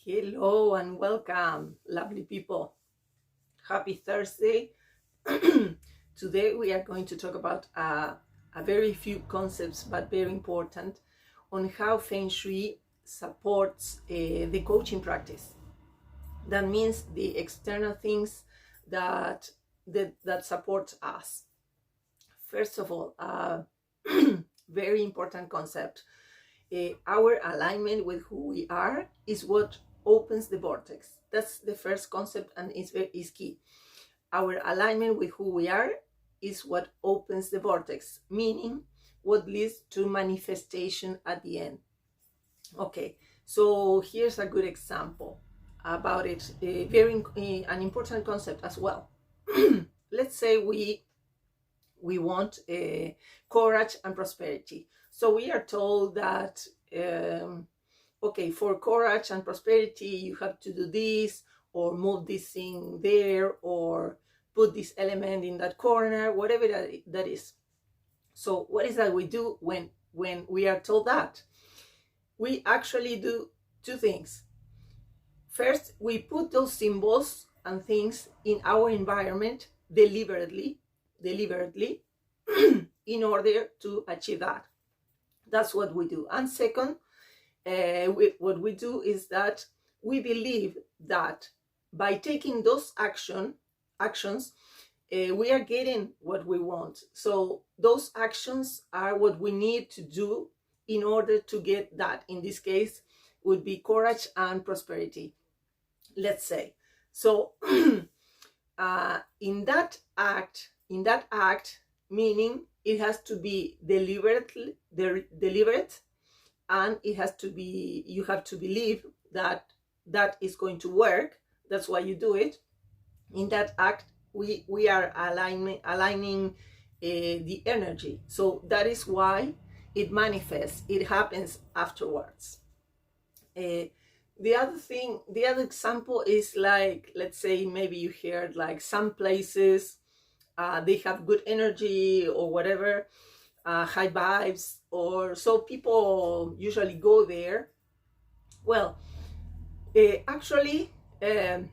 Hello and welcome, lovely people. Happy Thursday. Today we are going to talk about a very few concepts, but very important, on how Feng Shui supports the coaching practice. That means the external things that support us. First of all, very important concept. Our alignment with who we are is what opens the vortex. That's the first concept, and is key. Our alignment with who we are is what opens the vortex, meaning what leads to manifestation at the end. Okay, so here's a good example about it. An important concept as well. Let's say we want courage and prosperity. So we are told that, okay, for courage and prosperity, you have to do this, or move this thing there, or put this element in that corner, whatever that is. So what is that we do when we are told that? We actually do two things. First, we put those symbols and things in our environment deliberately in order to achieve that. That's what we do. And second, what we do is that we believe that by taking those actions, we are getting what we want. So those actions are what we need to do in order to get that. In this case, would be courage and prosperity, let's say. So in that act, meaning it has to be deliberate, and it has to be, you have to believe that that is going to work. That's why you do it. In that act, we are aligning the energy. So that is why it manifests. It happens afterwards. The other example is, like, let's say maybe you heard like some places they have good energy or whatever, high vibes, or so people usually go there. Well, actually, the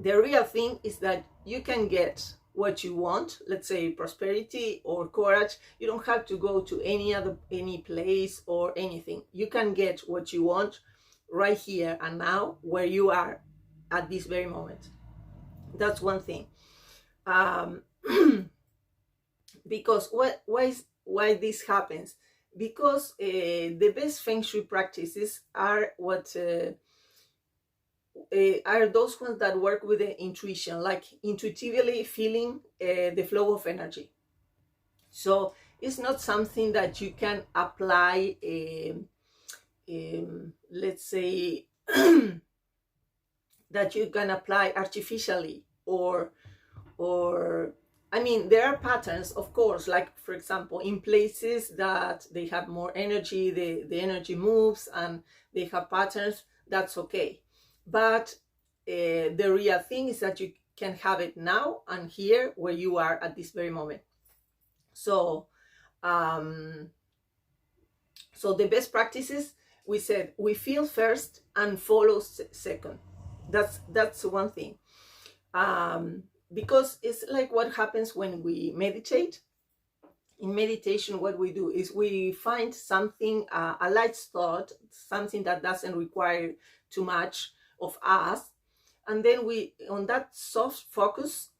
real thing is that you can get what you want, let's say prosperity or courage. You don't have to go to any place or anything. You can get what you want right here and now, where you are at this very moment. That's one thing. Because why this happens? Because the best Feng Shui practices are what are those ones that work with the intuition, like intuitively feeling the flow of energy. So it's not something that you can apply, let's say, that you can apply artificially, or I mean, there are patterns, of course, like, for example, in places that they have more energy, the energy moves and they have patterns, that's okay. But the real thing is that you can have it now and here, where you are at this very moment. So, so the best practices, we said, we feel first and follow second. That's one thing. Because it's like what happens when we meditate. In meditation, what we do is we find something, a light thought, something that doesn't require too much of us, and then we, on that soft focus,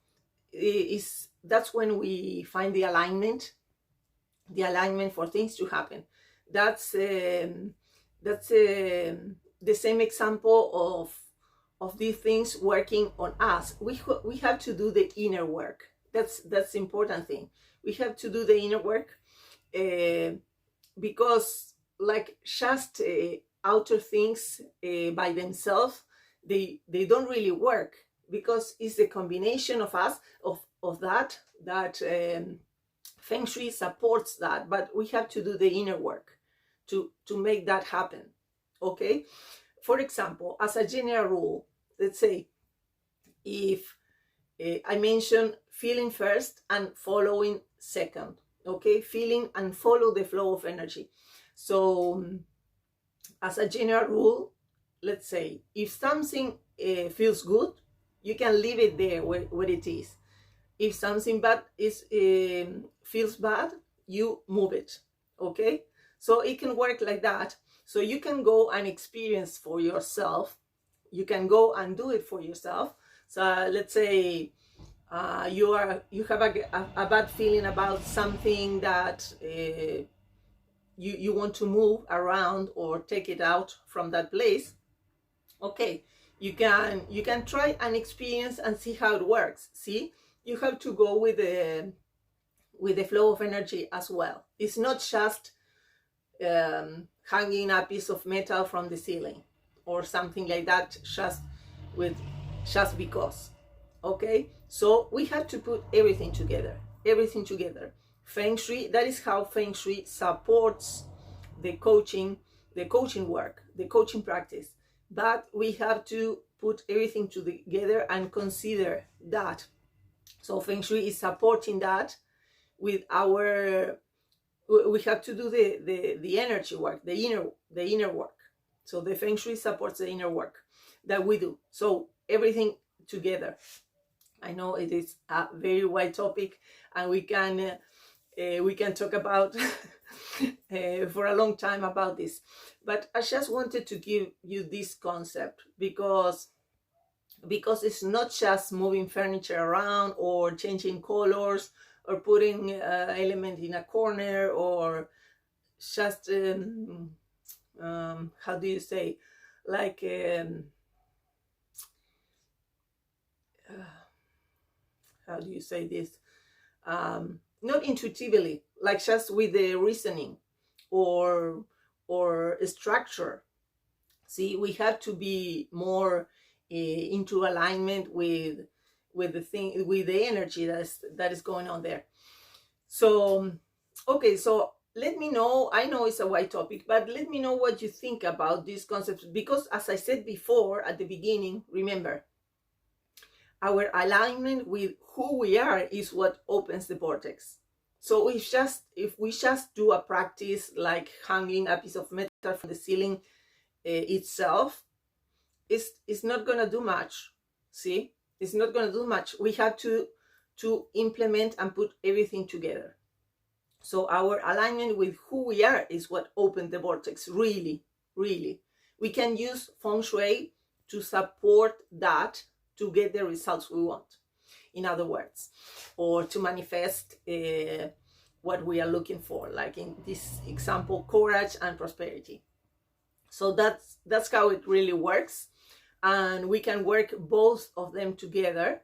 that's when we find the alignment for things to happen. That's the same example of these things working on us. We have to do the inner work. That's the important thing. We have to do the inner work, because like just outer things by themselves, they don't really work, because it's the combination of us, of that Feng Shui supports that. But we have to do the inner work to make that happen. Okay, for example, as a general rule, let's say, if I mention feeling first and following second, okay, feeling and follow the flow of energy. So as a general rule, let's say, if something feels good, you can leave it there where it is. If something bad feels bad, you move it. Okay, so it can work like that. So you can go and experience for yourself. You can go and do it for yourself. So let's say you have a bad feeling about something that you want to move around or take it out from that place. Okay, you can try and experience and see how it works. See, you have to go with the flow of energy as well. It's not just hanging a piece of metal from the ceiling or something like that just because. Okay, so we have to put everything together. Feng Shui, that is how Feng Shui supports the coaching work, the coaching practice. But we have to put everything together and consider that. So Feng Shui is supporting that with we have to do the energy work, the inner work. So the Feng Shui supports the inner work that we do. So everything together. I know it is a very wide topic, and we can talk about for a long time about this. But I just wanted to give you this concept because it's not just moving furniture around or changing colors or putting element in a corner or just how do you say, like how do you say this, not intuitively, like just with the reasoning or structure. See, we have to be more into alignment with the energy that is going on there. So okay, so let me know, I know it's a wide topic, but let me know what you think about these concepts, because as I said before at the beginning, remember, our alignment with who we are is what opens the vortex. So if we just do a practice like hanging a piece of metal from the ceiling itself, it's not gonna do much. See, it's not gonna do much. We have to implement and put everything together. So our alignment with who we are is what opened the vortex, really. We can use Feng Shui to support that, to get the results we want, in other words, or to manifest what we are looking for, like in this example, courage and prosperity. So that's how it really works, and we can work both of them together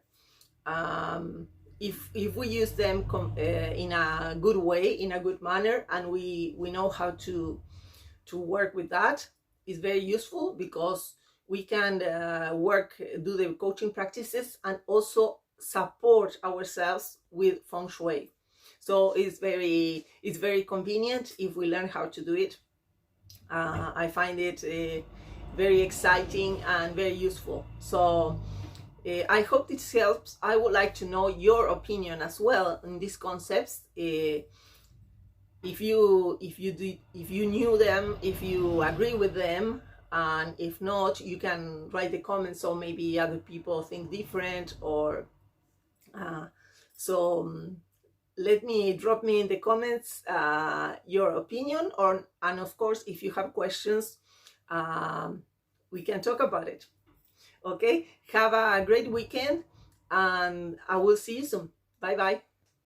if we use them in a good way, in a good manner, and we know how to work with that. It's very useful because we can do the coaching practices and also support ourselves with Feng Shui. So it's very convenient if we learn how to do it. I find it very exciting and very useful. So I hope this helps. I would like to know your opinion as well on these concepts. If you knew them, if you agree with them, and if not, you can write the comments, so maybe other people think different, or drop me in the comments your opinion, and of course, if you have questions, we can talk about it. Okay, have a great weekend, and I will see you soon. Bye bye.